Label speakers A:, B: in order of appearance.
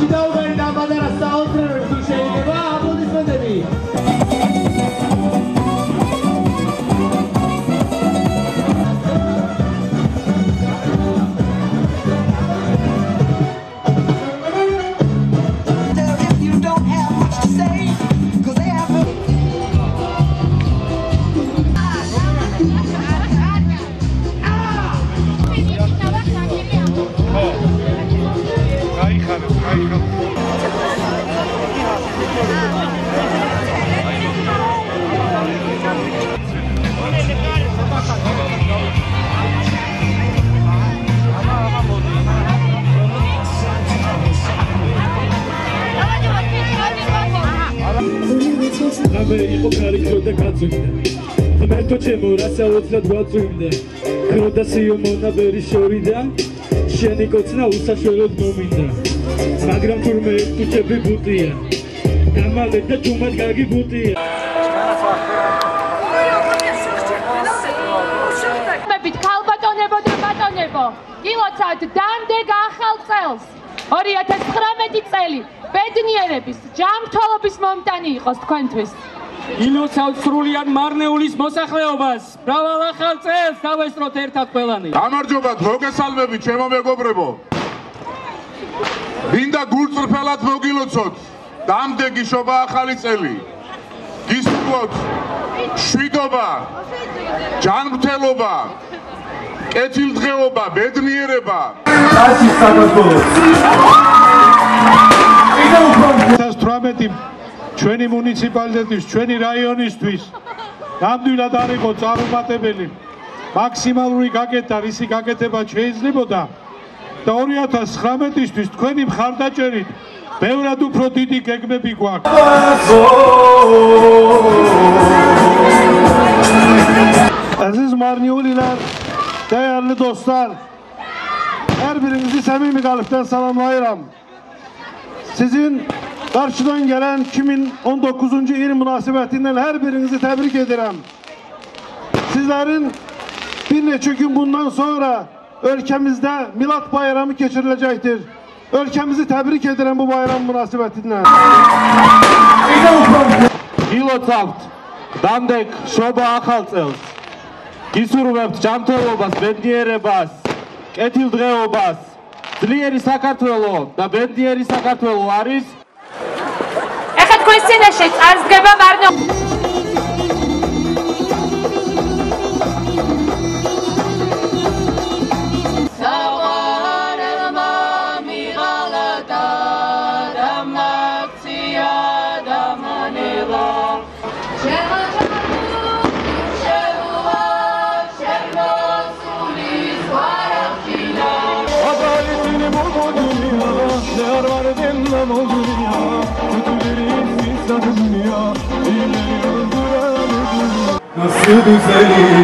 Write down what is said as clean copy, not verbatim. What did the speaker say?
A: ჩიდაუბერი და ბადარა საოცრებებს თუ შეიძლება აპლოდისმენტები.
B: იყო კარიქრო და კაცვინდა ღმერთო ჩემო რასაოცრად გვაწვინდა ქრო და სიო მონაბერი შორიდა შენი კოცნა უსაშველოდ მომინდა მაგრამ თურმე კუჩები ბუტია დამალე და ჯუმად გაგი ბუტია
C: მებით ქალბატონებო და ბატონებო გილოცავთ დამდეგ ახალ წელს 2019 წელი ბედნიერების ჯანმრთელობის მომტანი იყოს თქვენთვის
D: გილოცავთ სრულიად მარნეულის მოსახლეობას მრავალ ახალ წელს დავესწროთ ერთად ყველანი
E: გამარჯობათ მოგესალმებით ჩემო მეგობრებო მინდა გულწრფელად მოგილოცოთ დამდეგი შობა ახალი წელი გისურვოთ შვიდობა ჯანმრთელობა კეთილდღეობა ბედნიერება
B: დასის საქართველოს
F: 2018 ჩვენი მუნიციპალიტეტის, ჩვენი რაიონისთვის ნამდვილად არ იყო წარუმატებელი მაქსიმალური გაკეთა, რისი გაკეთება შეიძლებოდა და 2019-ისთვის თქვენი მხარდაჭერით ბევრად უფრო დიდი გეგმები გვაქვს. Aziz Marniuliler, değerli dostlar, her birinizi samimi kalpten selamlayırım. Sizin karşıdan gelen 2019. il münasebetinden her birinizi tebrik ederim. Sizlerin bir neçə gün bundan sonra ülkemizde Milad Bayramı geçirilecektir. Ülkemizi tebrik ederim bu bayram münasebetinden.
B: გილოცავთ დამდეგ შობა ახალ წელს გისურვებთ ჯანმრთელობას ბედნიერებას კეთილდღეობას ძლიერი საქართველო და ბედნიერი საქართველო არის
C: ეხლა თქვენს წინაშე წარსდგება მარნო
B: Nasıl düzeleceğim